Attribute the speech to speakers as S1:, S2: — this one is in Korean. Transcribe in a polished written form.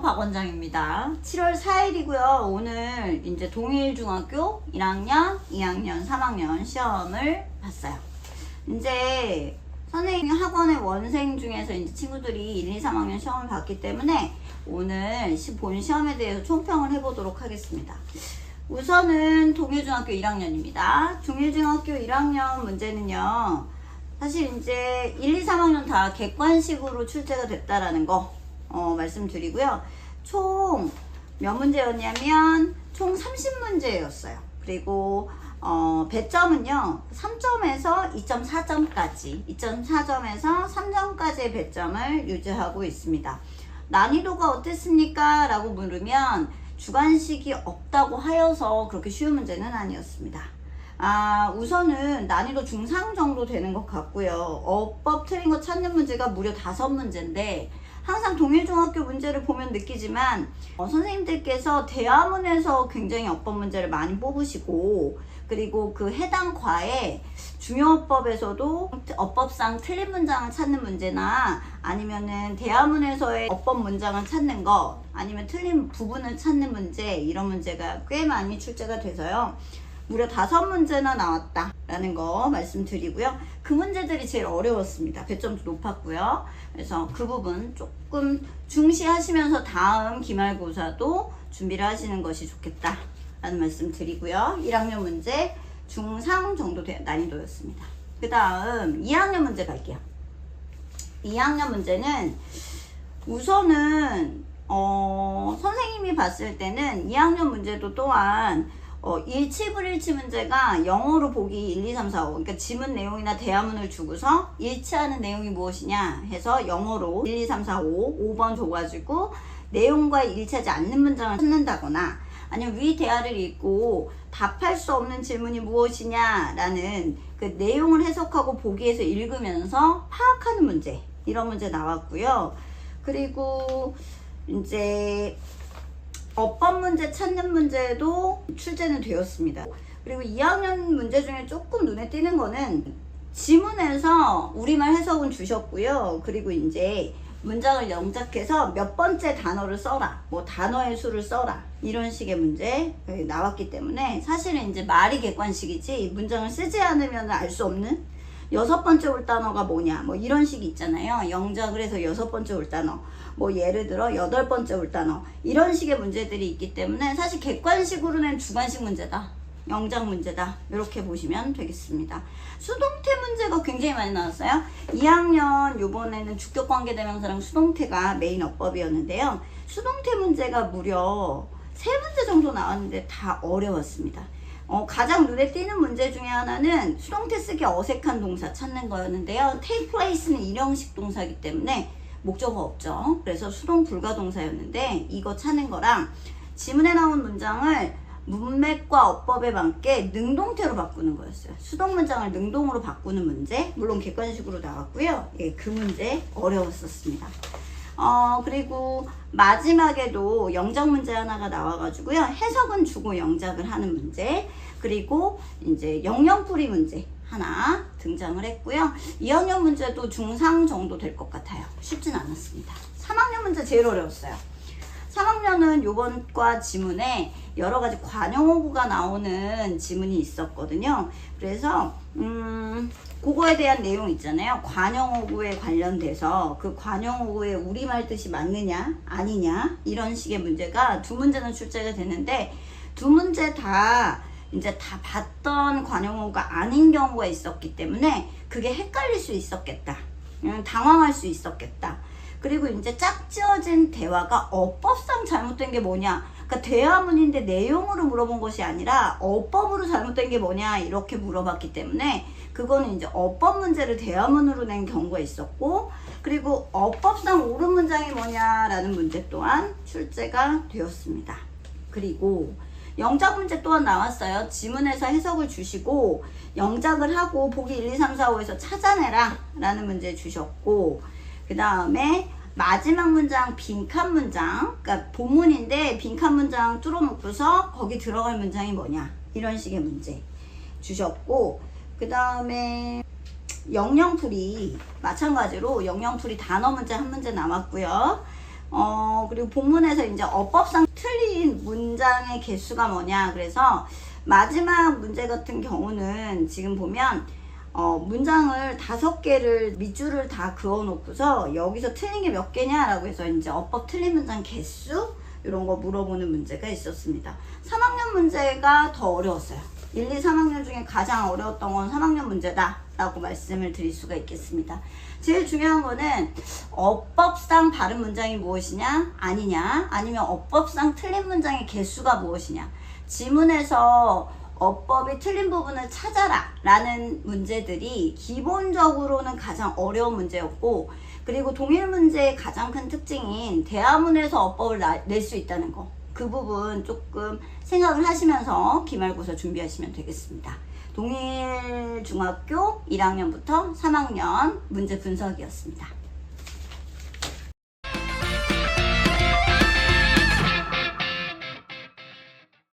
S1: 박 원장입니다. 7월 4일이고요. 오늘 이제 동일중학교 1학년, 2학년, 3학년 시험을 봤어요. 이제 선생님 학원의 원생 중에서 이제 친구들이 1, 2, 3학년 시험을 봤기 때문에 오늘 본 시험에 대해서 총평을 해보도록 하겠습니다. 우선은 동일중학교 1학년입니다. 동일중학교 1학년 문제는요. 사실 이제 1, 2, 3학년 다 객관식으로 출제가 됐다라는 거 말씀드리고요. 총 몇 문제였냐면 총 30문제였어요. 그리고 배점은요 3점에서 2.4점까지 2.4점에서 3점까지의 배점을 유지하고 있습니다. 난이도가 어땠습니까? 라고 물으면 주관식이 없다고 하여서 그렇게 쉬운 문제는 아니었습니다. 우선은 난이도 중상 정도 되는 것 같고요. 어법 틀린 거 찾는 문제가 무려 5문제인데 항상 동일중학교 문제를 보면 느끼지만 선생님들께서 대화문에서 굉장히 어법 문제를 많이 뽑으시고 그리고 그 해당 과에 중요어법에서도 어법상 틀린 문장을 찾는 문제나 아니면은 대화문에서의 어법 문장을 찾는 거 아니면 틀린 부분을 찾는 문제 이런 문제가 꽤 많이 출제가 돼서요. 무려 5문제나 나왔다라는 거 말씀드리고요. 그 문제들이 제일 어려웠습니다. 배점도 높았고요. 그래서 그 부분 조금 중시하시면서 다음 기말고사도 준비를 하시는 것이 좋겠다라는 말씀 드리고요. 1학년 문제 중상 정도 난이도였습니다. 그 다음 2학년 문제 갈게요. 2학년 문제는 우선은 선생님이 봤을 때는 2학년 문제도 또한 일치불일치 문제가 영어로 보기 1, 2, 3, 4, 5 그러니까 지문 내용이나 대화문을 주고서 일치하는 내용이 무엇이냐 해서 영어로 1, 2, 3, 4, 5, 5번 줘가지고 내용과 일치하지 않는 문장을 찾는다거나 아니면 위 대화를 읽고 답할 수 없는 질문이 무엇이냐 라는 그 내용을 해석하고 보기에서 읽으면서 파악하는 문제 이런 문제 나왔고요. 그리고 이제 어법 문제 찾는 문제도 출제는 되었습니다. 그리고 2학년 문제 중에 조금 눈에 띄는 거는 지문에서 우리말 해석은 주셨고요. 그리고 이제 문장을 영작해서 몇 번째 단어를 써라, 뭐 단어의 수를 써라 이런 식의 문제 나왔기 때문에 사실은 이제 말이 객관식이지 문장을 쓰지 않으면 알 수 없는 6번째 올 단어가 뭐냐 뭐 이런 식이 있잖아요. 영작을 해서 6번째 올 단어 뭐 예를 들어 8번째 올 단어 이런 식의 문제들이 있기 때문에 사실 객관식으로는 주관식 문제다 영작 문제다 이렇게 보시면 되겠습니다. 수동태 문제가 굉장히 많이 나왔어요. 2학년 요번에는 주격관계대명사랑 수동태가 메인 어법이었는데요. 수동태 문제가 무려 3문제 정도 나왔는데 다 어려웠습니다. 가장 눈에 띄는 문제 중에 하나는 수동태 쓰기 어색한 동사 찾는 거였는데요. take place는 일형식 동사이기 때문에 목적어 없죠. 그래서 수동 불가 동사였는데 이거 찾는 거랑 지문에 나온 문장을 문맥과 어법에 맞게 능동태로 바꾸는 거였어요. 수동 문장을 능동으로 바꾸는 문제 물론 객관식으로 나왔고요. 예, 그 문제 어려웠었습니다. 그리고 마지막에도 영작 문제 하나가 나와가지고요. 해석은 주고 영작을 하는 문제 그리고 이제 영영풀이 문제 하나 등장을 했고요. 2학년 문제도 중상 정도 될 것 같아요. 쉽진 않았습니다. 3학년 문제 제일 어려웠어요. 3학년은 요번 과 지문에 여러 가지 관용어구가 나오는 지문이 있었거든요. 그래서 그거에 대한 내용 있잖아요. 관용어구에 관련돼서 그 관용어구의 우리말 뜻이 맞느냐 아니냐 이런 식의 문제가 2문제는 출제가 되는데 2문제 다 이제 다 봤던 관용어구가 아닌 경우가 있었기 때문에 그게 헷갈릴 수 있었겠다. 당황할 수 있었겠다. 그리고 이제 짝지어진 대화가 어법상 잘못된 게 뭐냐. 그러니까 대화문인데 내용으로 물어본 것이 아니라 어법으로 잘못된 게 뭐냐 이렇게 물어봤기 때문에 그거는 이제 어법 문제를 대화문으로 낸 경우가 있었고 그리고 어법상 옳은 문장이 뭐냐라는 문제 또한 출제가 되었습니다. 그리고 영작 문제 또한 나왔어요. 지문에서 해석을 주시고 영작을 하고 보기 1, 2, 3, 4, 5에서 찾아내라 라는 문제 주셨고 그 다음에 마지막 문장 빈칸 문장 그러니까 본문인데 빈칸 문장 뚫어놓고서 거기 들어갈 문장이 뭐냐 이런 식의 문제 주셨고 그 다음에 영영풀이 마찬가지로 영영풀이 단어 문제 한 문제 남았고요. 그리고 본문에서 이제 어법상 틀린 문장의 개수가 뭐냐. 그래서 마지막 문제 같은 경우는 지금 보면 문장을 5개를 밑줄을 다 그어 놓고서 여기서 틀린 게 몇 개냐라고 해서 이제 어법 틀린 문장 개수 이런 거 물어보는 문제가 있었습니다. 3학년 문제가 더 어려웠어요. 1, 2, 3학년 중에 가장 어려웠던 건 3학년 문제다 라고 말씀을 드릴 수가 있겠습니다. 제일 중요한 거는 어법상 바른 문장이 무엇이냐 아니냐, 아니면 어법상 틀린 문장의 개수가 무엇이냐. 지문에서 어법이 틀린 부분을 찾아라 라는 문제들이 기본적으로는 가장 어려운 문제였고, 그리고 동일 문제의 가장 큰 특징인 대화문에서 어법을 낼 수 있다는 거, 그 부분 조금 생각을 하시면서 기말고사 준비하시면 되겠습니다. 동일중학교 1학년부터 3학년 문제 분석이었습니다.